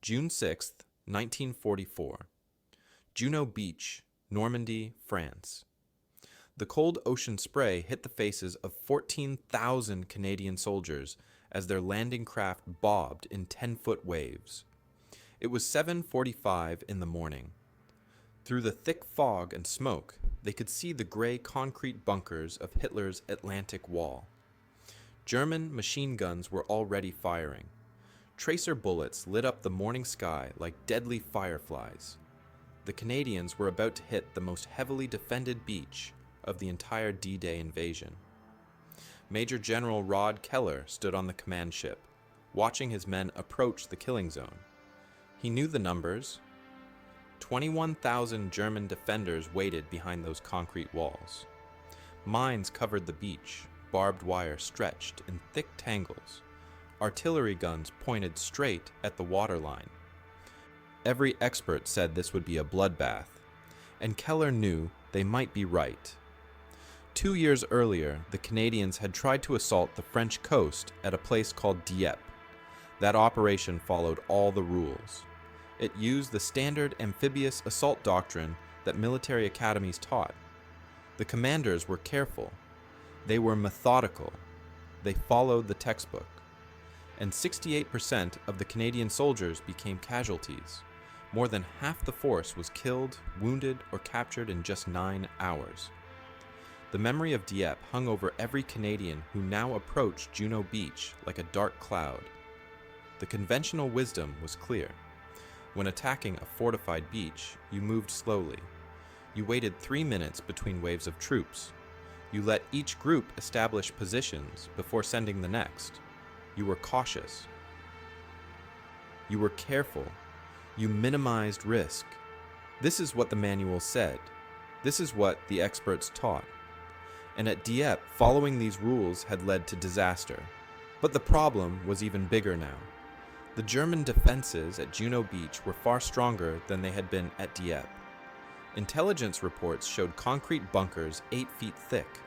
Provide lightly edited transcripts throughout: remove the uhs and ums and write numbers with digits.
June 6th, 1944. Juno Beach, Normandy, France. The cold ocean spray hit the faces of 14,000 Canadian soldiers as their landing craft bobbed in 10-foot waves. It was 7:45 in the morning. Through the thick fog and smoke, they could see the gray concrete bunkers of Hitler's Atlantic Wall. German machine guns were already firing. Tracer bullets lit up the morning sky like deadly fireflies. The Canadians were about to hit the most heavily defended beach of the entire D-Day invasion. Major General Rod Keller stood on the command ship, watching his men approach the killing zone. He knew the numbers. 21,000 German defenders waited behind those concrete walls. Mines covered the beach, barbed wire stretched in thick tangles. Artillery guns pointed straight at the waterline. Every expert said this would be a bloodbath, and Keller knew they might be right. 2 years earlier, the Canadians had tried to assault the French coast at a place called Dieppe. That operation followed all the rules. It used the standard amphibious assault doctrine that military academies taught. The commanders were careful. They were methodical. They followed the textbook. And 68% of the Canadian soldiers became casualties. More than half the force was killed, wounded, or captured in just 9 hours. The memory of Dieppe hung over every Canadian who now approached Juno Beach like a dark cloud. The conventional wisdom was clear. When attacking a fortified beach, you moved slowly. You waited 3 minutes between waves of troops. You let each group establish positions before sending the next. You were cautious. You were careful. You minimized risk. This is what the manual said. This is what the experts taught. And at Dieppe, following these rules had led to disaster. But the problem was even bigger now. The German defenses at Juno Beach were far stronger than they had been at Dieppe. Intelligence reports showed concrete bunkers 8 feet thick.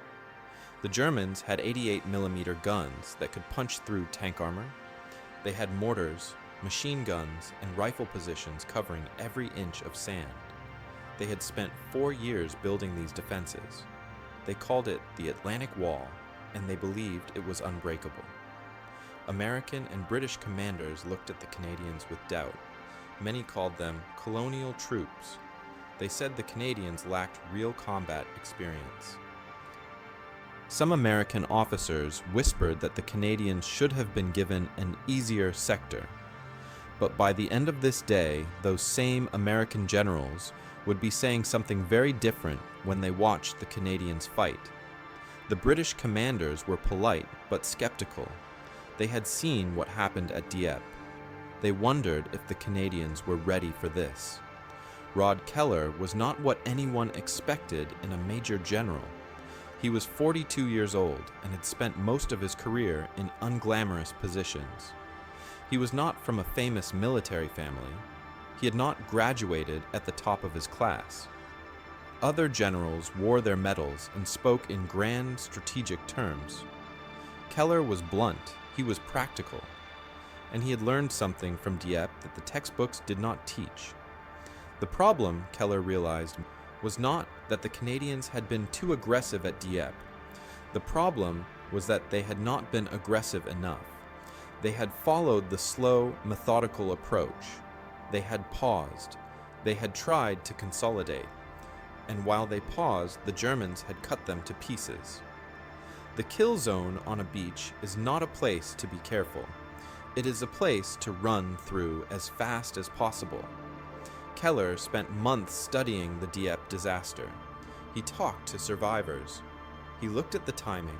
The Germans had 88mm guns that could punch through tank armor. They had mortars, machine guns, and rifle positions covering every inch of sand. They had spent 4 years building these defenses. They called it the Atlantic Wall, and they believed it was unbreakable. American and British commanders looked at the Canadians with doubt. Many called them colonial troops. They said the Canadians lacked real combat experience. Some American officers whispered that the Canadians should have been given an easier sector. But by the end of this day, those same American generals would be saying something very different when they watched the Canadians fight. The British commanders were polite but skeptical. They had seen what happened at Dieppe. They wondered if the Canadians were ready for this. Rod Keller was not what anyone expected in a major general. He was 42 years old and had spent most of his career in unglamorous positions. He was not from a famous military family. He had not graduated at the top of his class. Other generals wore their medals and spoke in grand strategic terms. Keller was blunt, he was practical, and he had learned something from Dieppe that the textbooks did not teach. The problem, Keller realized, was not that the Canadians had been too aggressive at Dieppe. The problem was that they had not been aggressive enough. They had followed the slow, methodical approach. They had paused. They had tried to consolidate. And while they paused, the Germans had cut them to pieces. The kill zone on a beach is not a place to be careful. It is a place to run through as fast as possible. Keller spent months studying the Dieppe disaster. He talked to survivors. He looked at the timing.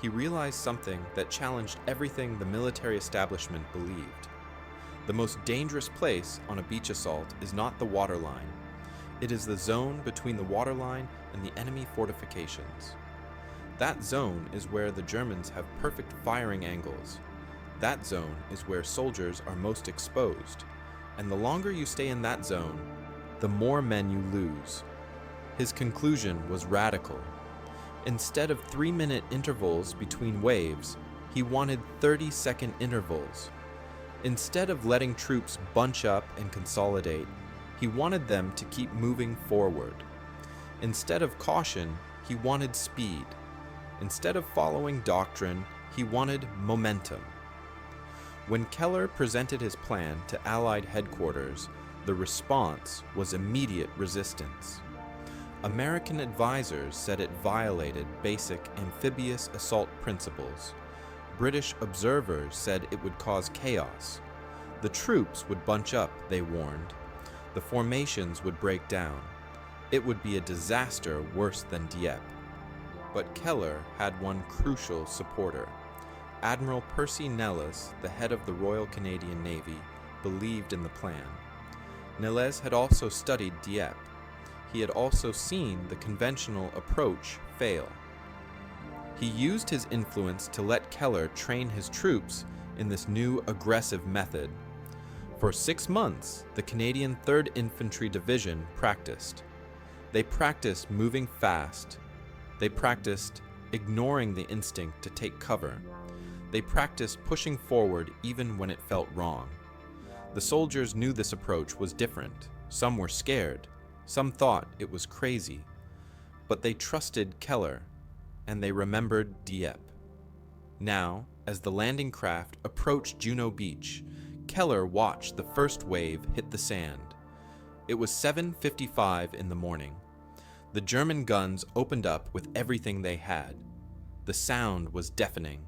He realized something that challenged everything the military establishment believed. The most dangerous place on a beach assault is not the waterline. It is the zone between the waterline and the enemy fortifications. That zone is where the Germans have perfect firing angles. That zone is where soldiers are most exposed. And the longer you stay in that zone, the more men you lose. His conclusion was radical. Instead of 3-minute intervals between waves, he wanted 30-second intervals. Instead of letting troops bunch up and consolidate, he wanted them to keep moving forward. Instead of caution, he wanted speed. Instead of following doctrine, he wanted momentum. When Keller presented his plan to Allied headquarters, the response was immediate resistance. American advisors said it violated basic amphibious assault principles. British observers said it would cause chaos. The troops would bunch up, they warned. The formations would break down. It would be a disaster worse than Dieppe. But Keller had one crucial supporter. Admiral Percy Nellis, the head of the Royal Canadian Navy, believed in the plan. Nellis had also studied Dieppe. He had also seen the conventional approach fail. He used his influence to let Keller train his troops in this new aggressive method. For 6 months, the Canadian 3rd Infantry Division practiced. They practiced moving fast. They practiced ignoring the instinct to take cover. They practiced pushing forward even when it felt wrong. The soldiers knew this approach was different. Some were scared. Some thought it was crazy. But they trusted Keller, and they remembered Dieppe. Now, as the landing craft approached Juno Beach, Keller watched the first wave hit the sand. It was 7:55 in the morning. The German guns opened up with everything they had. The sound was deafening.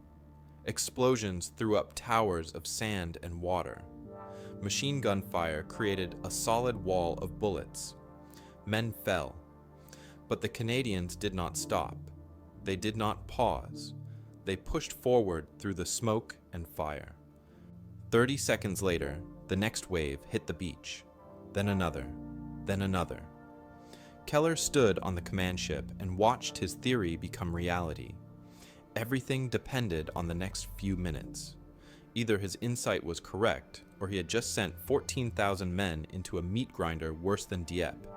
Explosions threw up towers of sand and water. Machine gun fire created a solid wall of bullets. Men fell. But the Canadians did not stop. They did not pause. They pushed forward through the smoke and fire. 30 seconds later, the next wave hit the beach. Then another. Then another. Keller stood on the command ship and watched his theory become reality. Everything depended on the next few minutes. Either his insight was correct, or he had just sent 14,000 men into a meat grinder worse than Dieppe.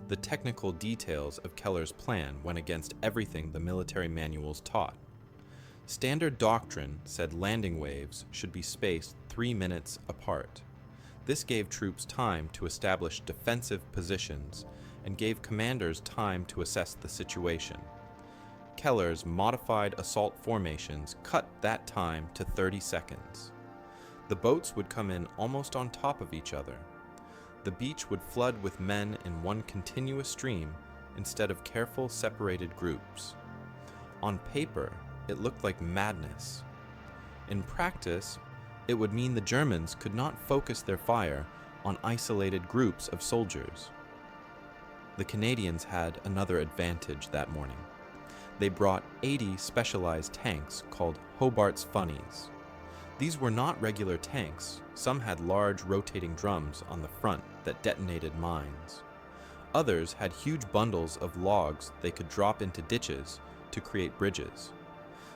The technical details of Keller's plan went against everything the military manuals taught. Standard doctrine said landing waves should be spaced 3 minutes apart. This gave troops time to establish defensive positions and gave commanders time to assess the situation. Keller's modified assault formations cut that time to 30 seconds. The boats would come in almost on top of each other. The beach would flood with men in one continuous stream instead of careful separated groups. On paper, it looked like madness. In practice, it would mean the Germans could not focus their fire on isolated groups of soldiers. The Canadians had another advantage that morning. They brought 80 specialized tanks called Hobart's Funnies. These were not regular tanks. Some had large rotating drums on the front that detonated mines. Others had huge bundles of logs they could drop into ditches to create bridges.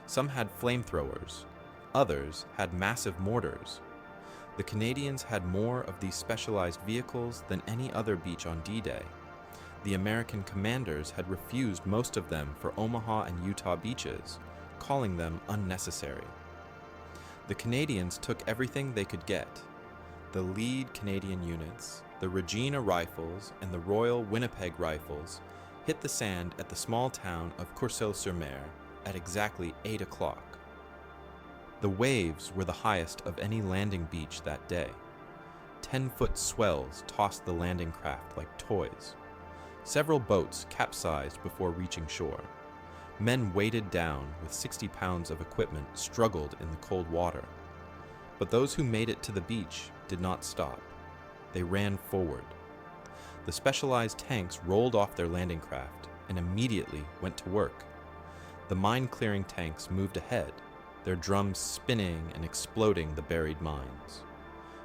Some had flamethrowers. Others had massive mortars. The Canadians had more of these specialized vehicles than any other beach on D-Day. The American commanders had refused most of them for Omaha and Utah beaches, calling them unnecessary. The Canadians took everything they could get. The lead Canadian units, the Regina Rifles and the Royal Winnipeg Rifles, hit the sand at the small town of Courcelles-sur-Mer at exactly 8 o'clock. The waves were the highest of any landing beach that day. 10-foot swells tossed the landing craft like toys. Several boats capsized before reaching shore. Men weighted down with 60 pounds of equipment struggled in the cold water. But those who made it to the beach did not stop. They ran forward. The specialized tanks rolled off their landing craft and immediately went to work. The mine-clearing tanks moved ahead, their drums spinning and exploding the buried mines.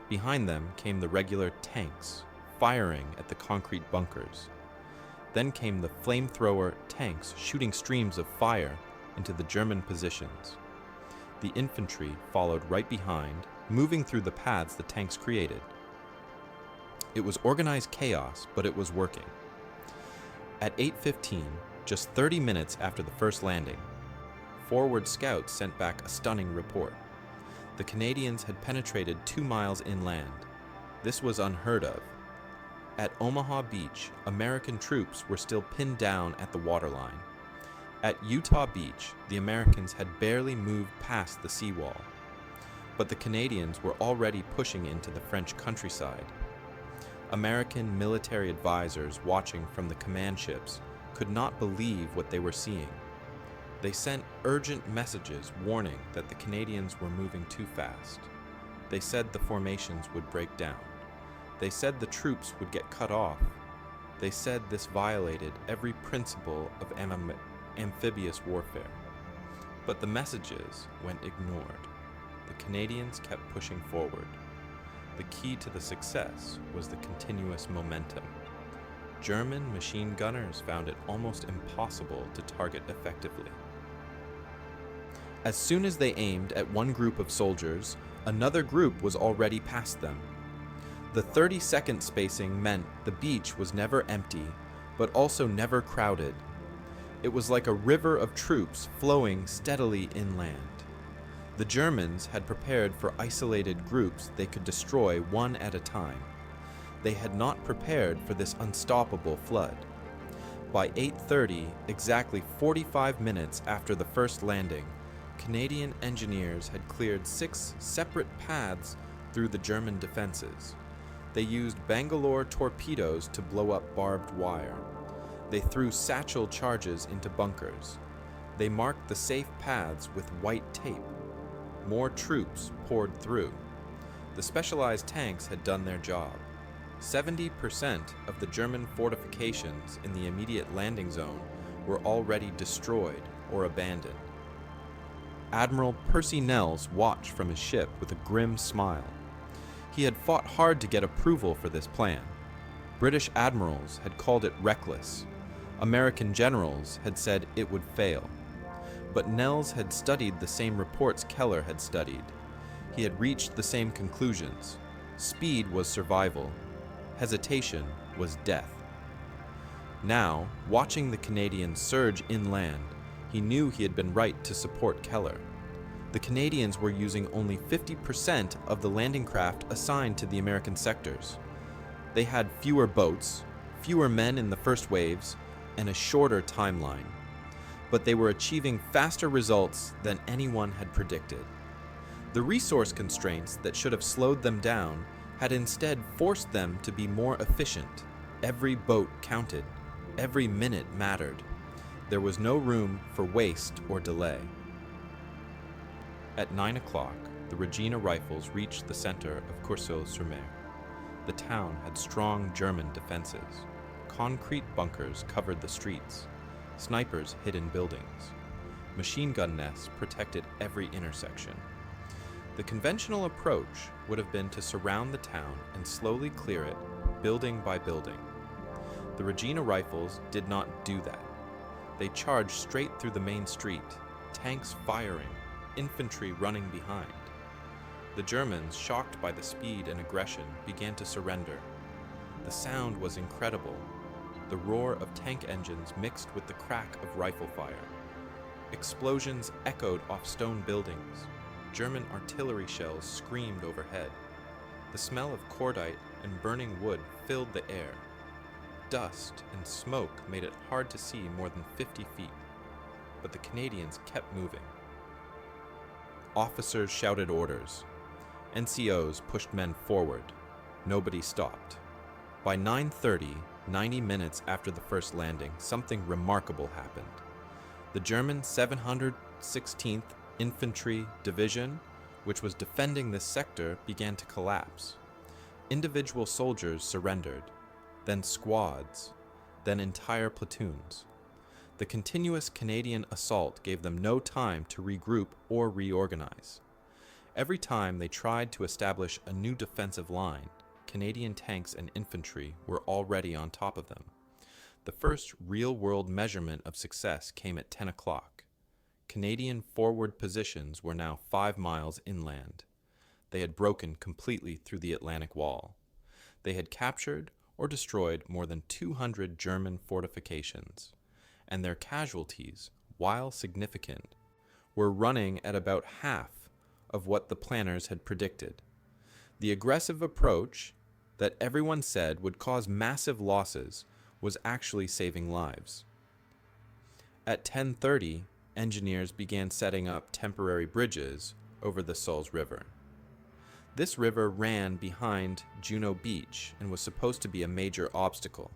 Behind them came the regular tanks, firing at the concrete bunkers. Then came the flamethrower tanks shooting streams of fire into the German positions. The infantry followed right behind, moving through the paths the tanks created. It was organized chaos, but it was working. At 8:15, just 30 minutes after the first landing, forward scouts sent back a stunning report. The Canadians had penetrated 2 miles inland. This was unheard of. At Omaha Beach, American troops were still pinned down at the waterline. At Utah Beach, the Americans had barely moved past the seawall. But the Canadians were already pushing into the French countryside. American military advisors watching from the command ships could not believe what they were seeing. They sent urgent messages warning that the Canadians were moving too fast. They said the formations would break down. They said the troops would get cut off. They said this violated every principle of amphibious warfare. But the messages went ignored. The Canadians kept pushing forward. The key to the success was the continuous momentum. German machine gunners found it almost impossible to target effectively. As soon as they aimed at one group of soldiers, another group was already past them. The 30-second spacing meant the beach was never empty, but also never crowded. It was like a river of troops flowing steadily inland. The Germans had prepared for isolated groups they could destroy one at a time. They had not prepared for this unstoppable flood. By 8:30, exactly 45 minutes after the first landing, Canadian engineers had cleared 6 separate paths through the German defenses. They used Bangalore torpedoes to blow up barbed wire. They threw satchel charges into bunkers. They marked the safe paths with white tape. More troops poured through. The specialized tanks had done their job. 70% of the German fortifications in the immediate landing zone were already destroyed or abandoned. Admiral Percy Nels watched from his ship with a grim smile. He had fought hard to get approval for this plan. British admirals had called it reckless. American generals had said it would fail. But Nels had studied the same reports Keller had studied. He had reached the same conclusions. Speed was survival. Hesitation was death. Now, watching the Canadians surge inland, he knew he had been right to support Keller. The Canadians were using only 50% of the landing craft assigned to the American sectors. They had fewer boats, fewer men in the first waves, and a shorter timeline. But they were achieving faster results than anyone had predicted. The resource constraints that should have slowed them down had instead forced them to be more efficient. Every boat counted. Every minute mattered. There was no room for waste or delay. At 9 o'clock, the Regina Rifles reached the center of Courseulles-sur-Mer. The town had strong German defenses. Concrete bunkers covered the streets. Snipers hid in buildings. Machine gun nests protected every intersection. The conventional approach would have been to surround the town and slowly clear it, building by building. The Regina Rifles did not do that. They charged straight through the main street, tanks firing, infantry running behind. The Germans, shocked by the speed and aggression, began to surrender. The sound was incredible. The roar of tank engines mixed with the crack of rifle fire. Explosions echoed off stone buildings. German artillery shells screamed overhead. The smell of cordite and burning wood filled the air. Dust and smoke made it hard to see more than 50 feet. But the Canadians kept moving. Officers shouted orders. NCOs pushed men forward. Nobody stopped. By 9:30, 90 minutes after the first landing, something remarkable happened. The German 716th Infantry Division, which was defending this sector, began to collapse. Individual soldiers surrendered, then squads, then entire platoons. The continuous Canadian assault gave them no time to regroup or reorganize. Every time they tried to establish a new defensive line, Canadian tanks and infantry were already on top of them. The first real-world measurement of success came at 10 o'clock. Canadian forward positions were now 5 miles inland. They had broken completely through the Atlantic Wall. They had captured or destroyed more than 200 German fortifications, and their casualties, while significant, were running at about half of what the planners had predicted. The aggressive approach that everyone said would cause massive losses was actually saving lives. At 10:30, engineers began setting up temporary bridges over the Sulz River. This river ran behind Juno Beach and was supposed to be a major obstacle.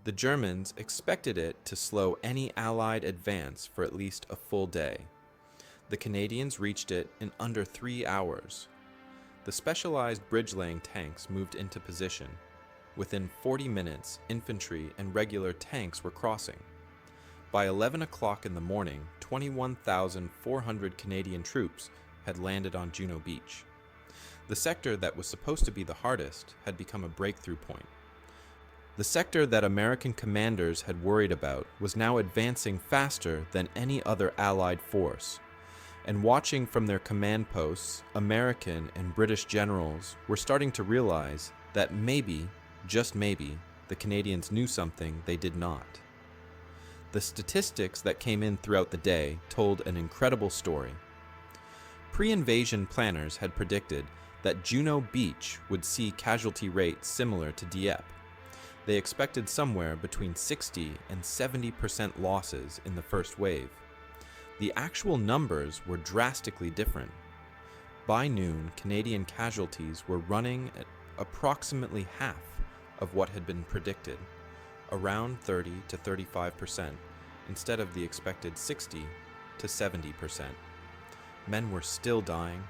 The Germans expected it to slow any Allied advance for at least a full day. The Canadians reached it in under 3 hours. The specialized bridge-laying tanks moved into position. Within 40 minutes, infantry and regular tanks were crossing. By 11 o'clock in the morning, 21,400 Canadian troops had landed on Juno Beach. The sector that was supposed to be the hardest had become a breakthrough point. The sector that American commanders had worried about was now advancing faster than any other Allied force, and watching from their command posts, American and British generals were starting to realize that maybe, just maybe, the Canadians knew something they did not. The statistics that came in throughout the day told an incredible story. Pre-invasion planners had predicted that Juno Beach would see casualty rates similar to Dieppe. They expected somewhere between 60 and 70% losses in the first wave. The actual numbers were drastically different. By noon, Canadian casualties were running at approximately half of what had been predicted, around 30 to 35%, instead of the expected 60 to 70%. Men were still dying.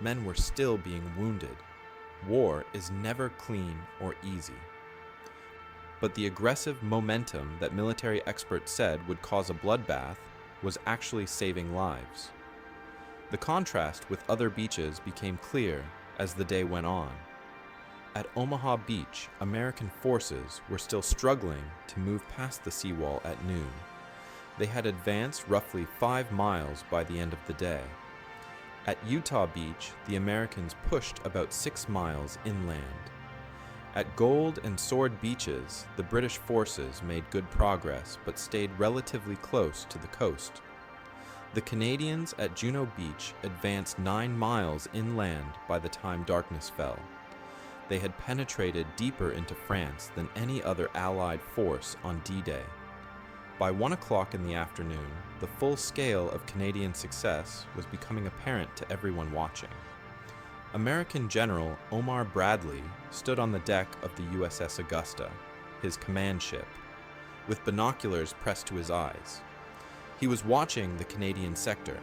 Men were still being wounded. War is never clean or easy. But the aggressive momentum that military experts said would cause a bloodbath was actually saving lives. The contrast with other beaches became clear as the day went on. At Omaha Beach, American forces were still struggling to move past the seawall at noon. They had advanced roughly 5 miles by the end of the day. At Utah Beach, the Americans pushed about 6 miles inland. At Gold and Sword Beaches, the British forces made good progress but stayed relatively close to the coast. The Canadians at Juno Beach advanced 9 miles inland by the time darkness fell. They had penetrated deeper into France than any other Allied force on D-Day. By 1 o'clock in the afternoon, the full scale of Canadian success was becoming apparent to everyone watching. American General Omar Bradley stood on the deck of the USS Augusta, his command ship, with binoculars pressed to his eyes. He was watching the Canadian sector.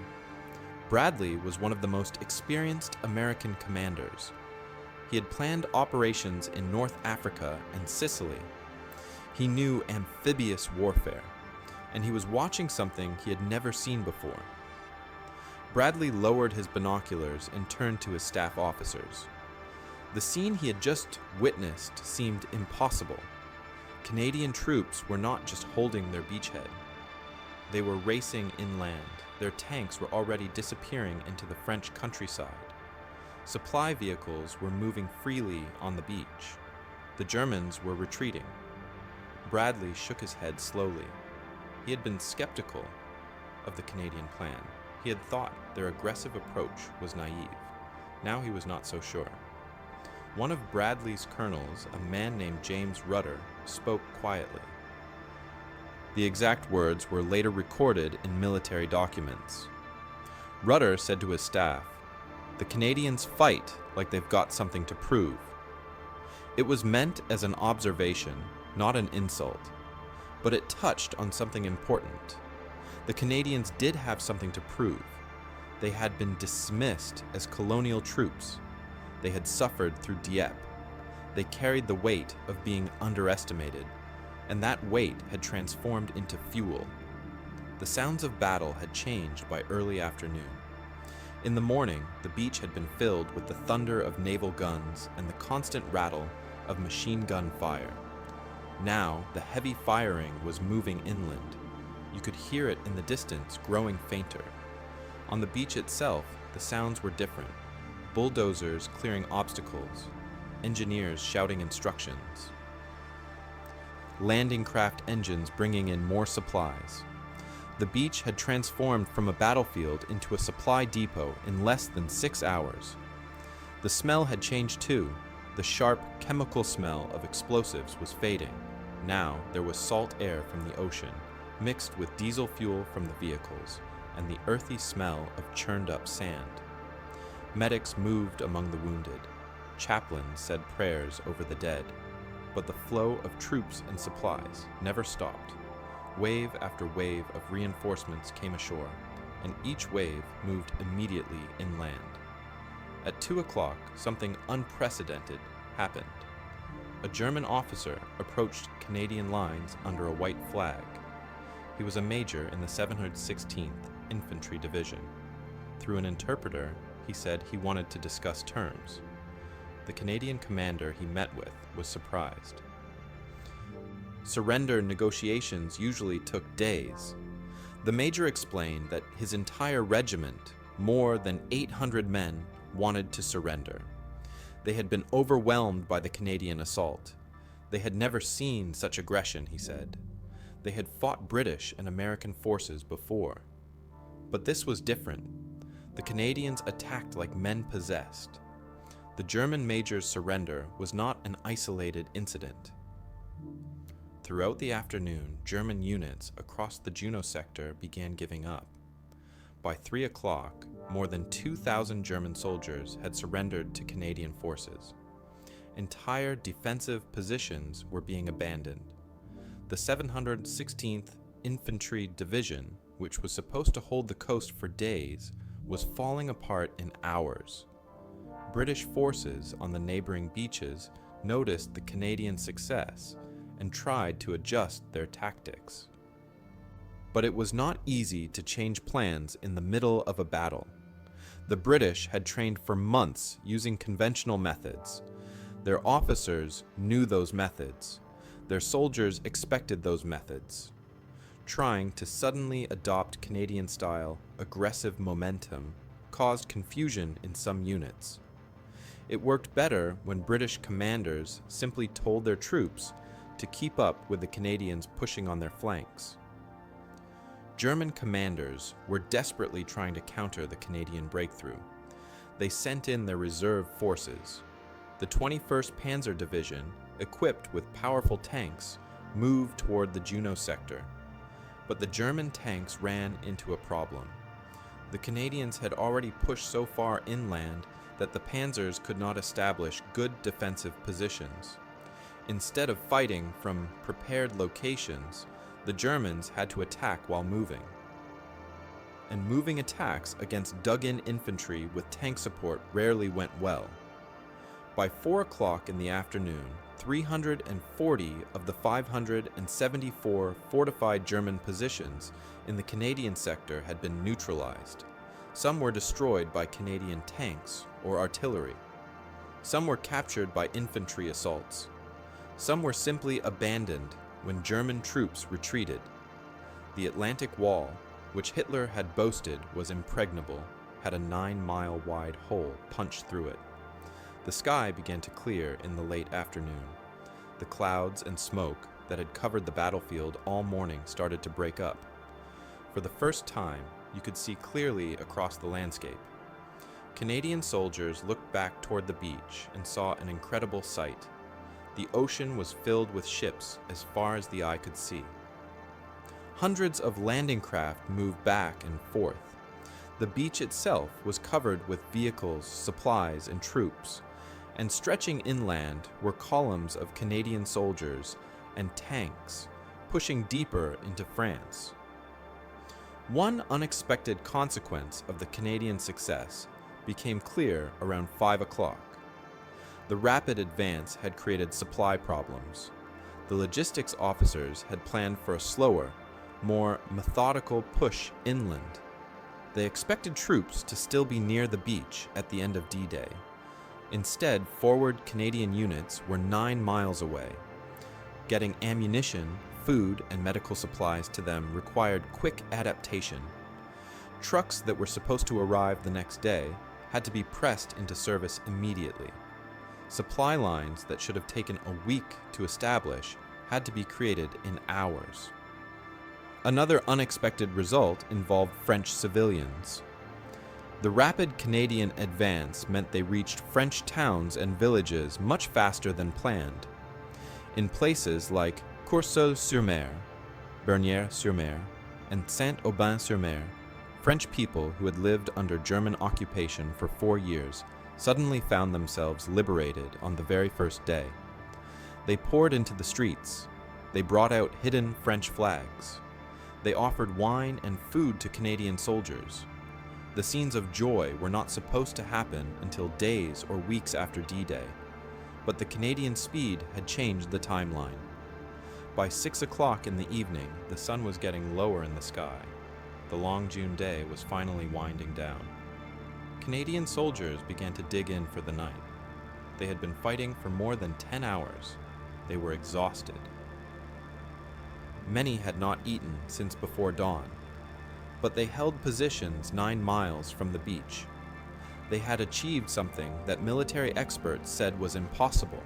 Bradley was one of the most experienced American commanders. He had planned operations in North Africa and Sicily. He knew amphibious warfare, and he was watching something he had never seen before. Bradley lowered his binoculars and turned to his staff officers. The scene he had just witnessed seemed impossible. Canadian troops were not just holding their beachhead. They were racing inland. Their tanks were already disappearing into the French countryside. Supply vehicles were moving freely on the beach. The Germans were retreating. Bradley shook his head slowly. He had been skeptical of the Canadian plan. He had thought their aggressive approach was naive. Now he was not so sure. One of Bradley's colonels, a man named James Rudder, spoke quietly. The exact words were later recorded in military documents. Rudder said to his staff, "The Canadians fight like they've got something to prove." It was meant as an observation, not an insult, but it touched on something important. The Canadians did have something to prove. They had been dismissed as colonial troops. They had suffered through Dieppe. They carried the weight of being underestimated, and that weight had transformed into fuel. The sounds of battle had changed by early afternoon. In the morning, the beach had been filled with the thunder of naval guns and the constant rattle of machine gun fire. Now, the heavy firing was moving inland. You could hear it in the distance, growing fainter. On the beach itself, the sounds were different. Bulldozers clearing obstacles, engineers shouting instructions, landing craft engines bringing in more supplies. The beach had transformed from a battlefield into a supply depot in less than 6 hours. The smell had changed too. The sharp, chemical smell of explosives was fading. Now there was salt air from the ocean, mixed with diesel fuel from the vehicles, and the earthy smell of churned-up sand. Medics moved among the wounded. Chaplains said prayers over the dead. But the flow of troops and supplies never stopped. Wave after wave of reinforcements came ashore, and each wave moved immediately inland. At 2 o'clock, something unprecedented happened. A German officer approached Canadian lines under a white flag. He was a major in the 716th Infantry Division. Through an interpreter, he said he wanted to discuss terms. The Canadian commander he met with was surprised. Surrender negotiations usually took days. The major explained that his entire regiment, more than 800 men, wanted to surrender. They had been overwhelmed by the Canadian assault. They had never seen such aggression, he said. They had fought British and American forces before. But this was different. The Canadians attacked like men possessed. The German major's surrender was not an isolated incident. Throughout the afternoon, German units across the Juno sector began giving up. By 3 o'clock, more than 2,000 German soldiers had surrendered to Canadian forces. Entire defensive positions were being abandoned. The 716th Infantry Division, which was supposed to hold the coast for days, was falling apart in hours. British forces on the neighboring beaches noticed the Canadian success and tried to adjust their tactics. But it was not easy to change plans in the middle of a battle. The British had trained for months using conventional methods. Their officers knew those methods. Their soldiers expected those methods. Trying to suddenly adopt Canadian-style aggressive momentum caused confusion in some units. It worked better when British commanders simply told their troops to keep up with the Canadians pushing on their flanks. German commanders were desperately trying to counter the Canadian breakthrough. They sent in their reserve forces. The 21st Panzer Division, equipped with powerful tanks, moved toward the Juno sector. But the German tanks ran into a problem. The Canadians had already pushed so far inland that the panzers could not establish good defensive positions. Instead of fighting from prepared locations, the Germans had to attack while moving. And moving attacks against dug-in infantry with tank support rarely went well. By 4 o'clock in the afternoon, 340 of the 574 fortified German positions in the Canadian sector had been neutralized. Some were destroyed by Canadian tanks or artillery. Some were captured by infantry assaults. Some were simply abandoned when German troops retreated. The Atlantic Wall, which Hitler had boasted was impregnable, had a 9-mile-wide hole punched through it. The sky began to clear in the late afternoon. The clouds and smoke that had covered the battlefield all morning started to break up. For the first time, you could see clearly across the landscape. Canadian soldiers looked back toward the beach and saw an incredible sight. The ocean was filled with ships as far as the eye could see. Hundreds of landing craft moved back and forth. The beach itself was covered with vehicles, supplies, and troops, and stretching inland were columns of Canadian soldiers and tanks pushing deeper into France. One unexpected consequence of the Canadian success became clear around 5 o'clock. The rapid advance had created supply problems. The logistics officers had planned for a slower, more methodical push inland. They expected troops to still be near the beach at the end of D-Day. Instead, forward Canadian units were 9 miles away. Getting ammunition, food, and medical supplies to them required quick adaptation. Trucks that were supposed to arrive the next day had to be pressed into service immediately. Supply lines that should have taken a week to establish had to be created in hours. Another unexpected result involved French civilians. The rapid Canadian advance meant they reached French towns and villages much faster than planned. In places like Courseulles-sur-Mer, Bernières-sur-Mer, and Saint-Aubin-sur-Mer, French people who had lived under German occupation for 4 years suddenly found themselves liberated on the very first day. They poured into the streets. They brought out hidden French flags. They offered wine and food to Canadian soldiers. The scenes of joy were not supposed to happen until days or weeks after D-Day, but the Canadian speed had changed the timeline. By 6 o'clock in the evening, the sun was getting lower in the sky. The long June day was finally winding down. Canadian soldiers began to dig in for the night. They had been fighting for more than 10 hours. They were exhausted. Many had not eaten since before dawn, but they held positions 9 miles from the beach. They had achieved something that military experts said was impossible.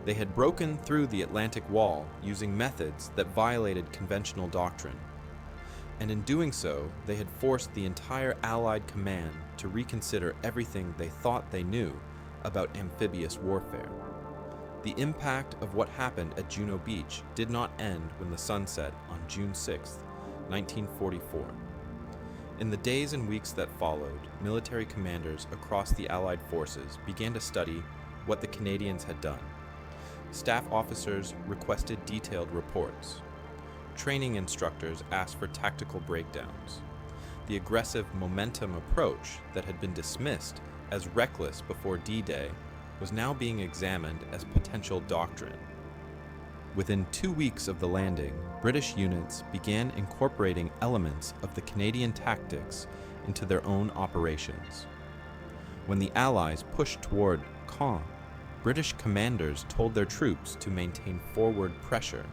They had broken through the Atlantic Wall using methods that violated conventional doctrine. And in doing so, they had forced the entire Allied command to reconsider everything they thought they knew about amphibious warfare. The impact of what happened at Juno Beach did not end when the sun set on June 6, 1944. In the days and weeks that followed, military commanders across the Allied forces began to study what the Canadians had done. Staff officers requested detailed reports. Training instructors asked for tactical breakdowns. The aggressive momentum approach that had been dismissed as reckless before D-Day was now being examined as potential doctrine. Within 2 weeks of the landing, British units began incorporating elements of the Canadian tactics into their own operations. When the Allies pushed toward Caen, British commanders told their troops to maintain forward pressure.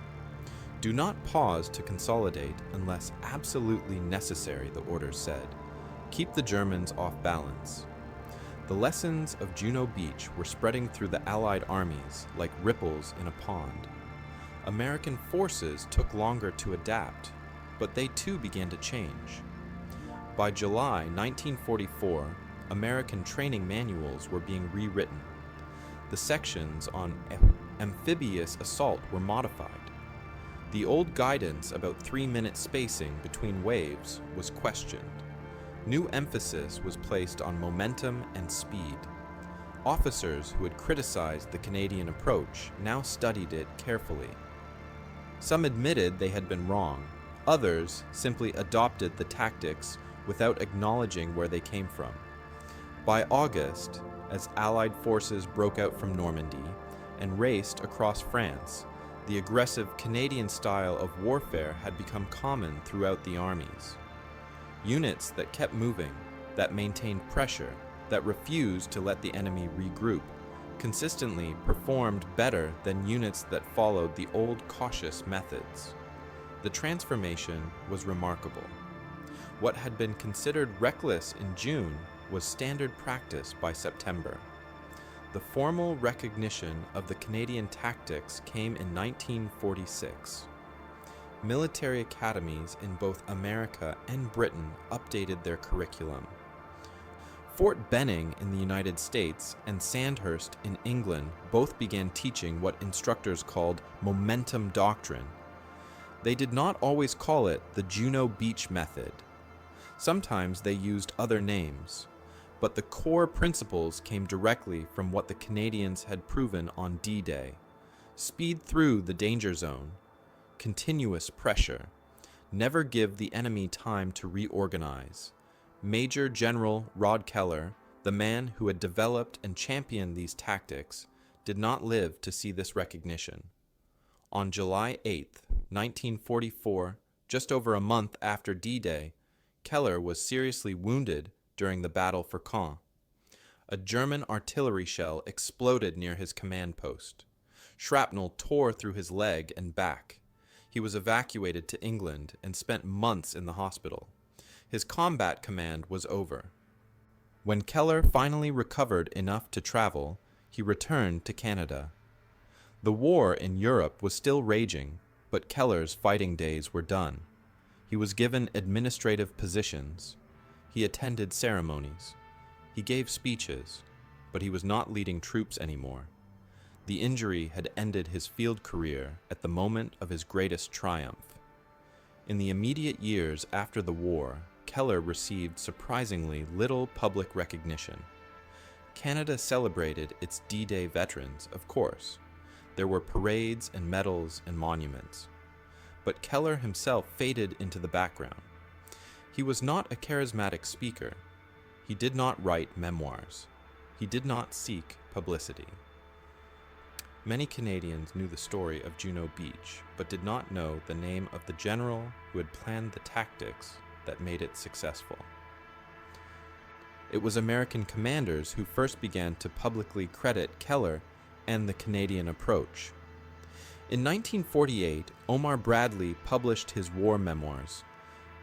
Do not pause to consolidate unless absolutely necessary, the orders said. Keep the Germans off balance. The lessons of Juno Beach were spreading through the Allied armies like ripples in a pond. American forces took longer to adapt, but they too began to change. By July 1944, American training manuals were being rewritten. The sections on amphibious assault were modified. The old guidance about 3-minute spacing between waves was questioned. New emphasis was placed on momentum and speed. Officers who had criticized the Canadian approach now studied it carefully. Some admitted they had been wrong. Others simply adopted the tactics without acknowledging where they came from. By August, as Allied forces broke out from Normandy and raced across France, the aggressive Canadian style of warfare had become common throughout the armies. Units that kept moving, that maintained pressure, that refused to let the enemy regroup, consistently performed better than units that followed the old cautious methods. The transformation was remarkable. What had been considered reckless in June was standard practice by September. The formal recognition of the Canadian tactics came in 1946. Military academies in both America and Britain updated their curriculum. Fort Benning in the United States and Sandhurst in England both began teaching what instructors called momentum doctrine. They did not always call it the Juno Beach method. Sometimes they used other names, but the core principles came directly from what the Canadians had proven on D-Day. Speed through the danger zone, continuous pressure, never give the enemy time to reorganize. Major General Rod Keller, the man who had developed and championed these tactics, did not live to see this recognition. On July 8, 1944, just over a month after D-Day, Keller was seriously wounded during the battle for Caen. A German artillery shell exploded near his command post. Shrapnel tore through his leg and back. He was evacuated to England and spent months in the hospital. His combat command was over. When Keller finally recovered enough to travel, he returned to Canada. The war in Europe was still raging, but Keller's fighting days were done. He was given administrative positions. He attended ceremonies. He gave speeches, but he was not leading troops anymore. The injury had ended his field career at the moment of his greatest triumph. In the immediate years after the war, Keller received surprisingly little public recognition. Canada celebrated its D-Day veterans, of course. There were parades and medals and monuments. But Keller himself faded into the background. He was not a charismatic speaker. He did not write memoirs. He did not seek publicity. Many Canadians knew the story of Juno Beach, but did not know the name of the general who had planned the tactics that made it successful. It was American commanders who first began to publicly credit Keller and the Canadian approach. In 1948, Omar Bradley published his war memoirs.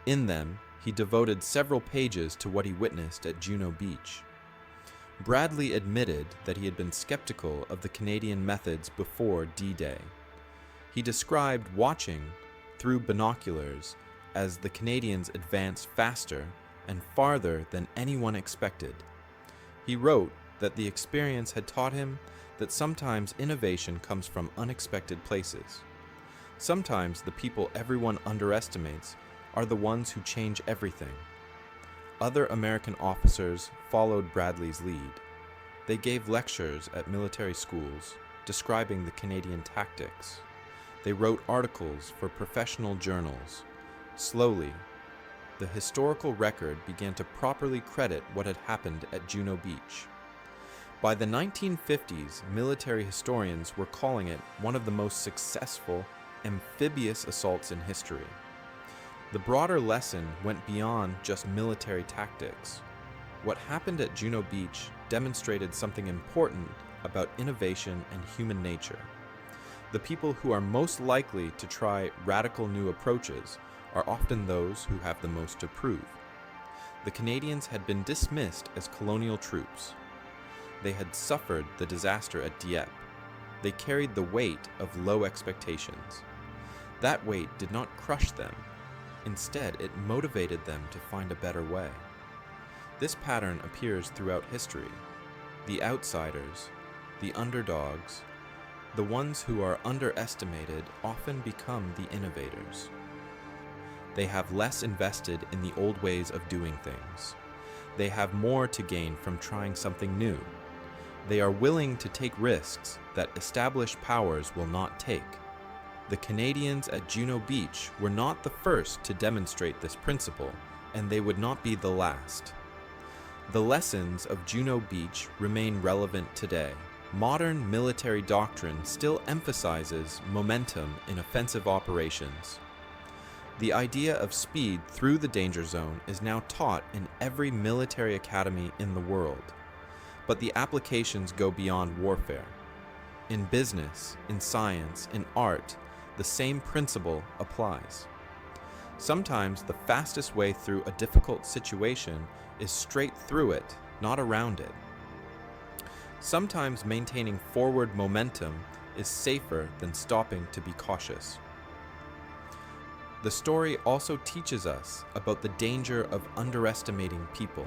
In them, he devoted several pages to what he witnessed at Juno Beach. Bradley admitted that he had been skeptical of the Canadian methods before D-Day. He described watching through binoculars as the Canadians advanced faster and farther than anyone expected. He wrote that the experience had taught him that sometimes innovation comes from unexpected places. Sometimes the people everyone underestimates are the ones who change everything. Other American officers followed Bradley's lead. They gave lectures at military schools describing the Canadian tactics. They wrote articles for professional journals. Slowly, the historical record began to properly credit what had happened at Juno Beach. By the 1950s, military historians were calling it one of the most successful amphibious assaults in history. The broader lesson went beyond just military tactics. What happened at Juno Beach demonstrated something important about innovation and human nature. The people who are most likely to try radical new approaches are often those who have the most to prove. The Canadians had been dismissed as colonial troops. They had suffered the disaster at Dieppe. They carried the weight of low expectations. That weight did not crush them. Instead, it motivated them to find a better way. This pattern appears throughout history. The outsiders, the underdogs, the ones who are underestimated often become the innovators. They have less invested in the old ways of doing things. They have more to gain from trying something new. They are willing to take risks that established powers will not take. The Canadians at Juno Beach were not the first to demonstrate this principle, and they would not be the last. The lessons of Juno Beach remain relevant today. Modern military doctrine still emphasizes momentum in offensive operations. The idea of speed through the danger zone is now taught in every military academy in the world, but the applications go beyond warfare. In business, in science, in art, the same principle applies. Sometimes the fastest way through a difficult situation is straight through it, not around it. Sometimes maintaining forward momentum is safer than stopping to be cautious. The story also teaches us about the danger of underestimating people.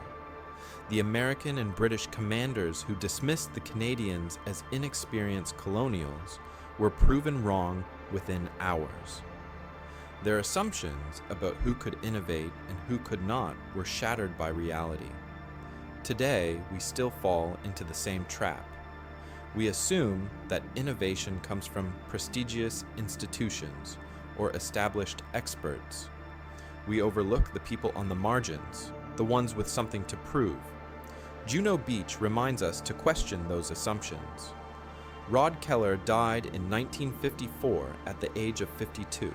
The American and British commanders who dismissed the Canadians as inexperienced colonials were proven wrong within hours. Their assumptions about who could innovate and who could not were shattered by reality. Today, we still fall into the same trap. We assume that innovation comes from prestigious institutions or established experts. We overlook the people on the margins, the ones with something to prove. Juno Beach reminds us to question those assumptions. Rod Keller died in 1954 at the age of 52.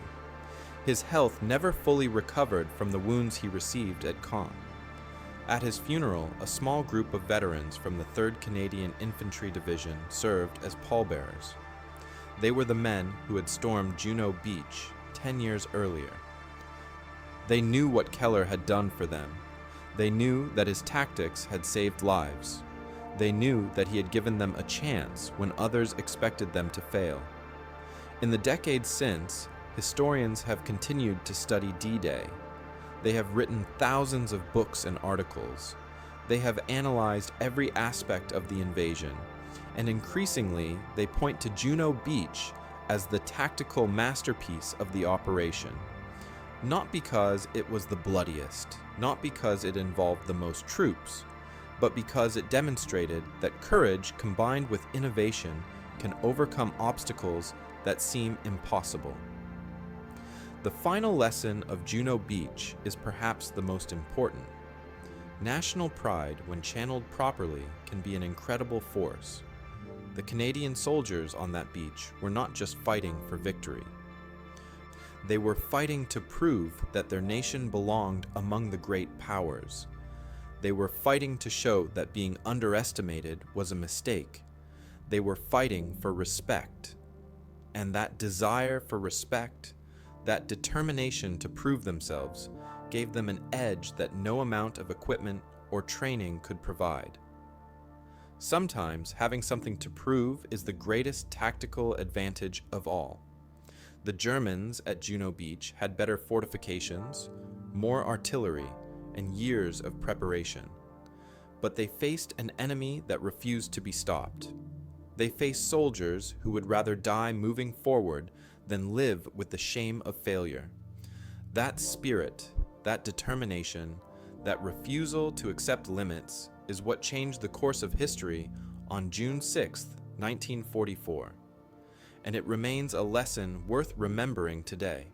His health never fully recovered from the wounds he received at Caen. At his funeral, a small group of veterans from the 3rd Canadian Infantry Division served as pallbearers. They were the men who had stormed Juno Beach 10 years earlier. They knew what Keller had done for them. They knew that his tactics had saved lives. They knew that he had given them a chance when others expected them to fail. In the decades since, Historians have continued to study D-Day. They have written thousands of books and articles. They have analyzed every aspect of the invasion, and increasingly they point to Juno Beach as the tactical masterpiece of the operation. Not because it was the bloodiest, not because it involved the most troops, but because it demonstrated that courage combined with innovation can overcome obstacles that seem impossible. The final lesson of Juno Beach is perhaps the most important. National pride, when channeled properly, can be an incredible force. The Canadian soldiers on that beach were not just fighting for victory. They were fighting to prove that their nation belonged among the great powers. They were fighting to show that being underestimated was a mistake. They were fighting for respect. And that desire for respect, that determination to prove themselves, gave them an edge that no amount of equipment or training could provide. Sometimes having something to prove is the greatest tactical advantage of all. The Germans at Juno Beach had better fortifications, more artillery, and years of preparation. But they faced an enemy that refused to be stopped. They faced soldiers who would rather die moving forward than live with the shame of failure. That spirit, that determination, that refusal to accept limits is what changed the course of history on June 6, 1944. And it remains a lesson worth remembering today.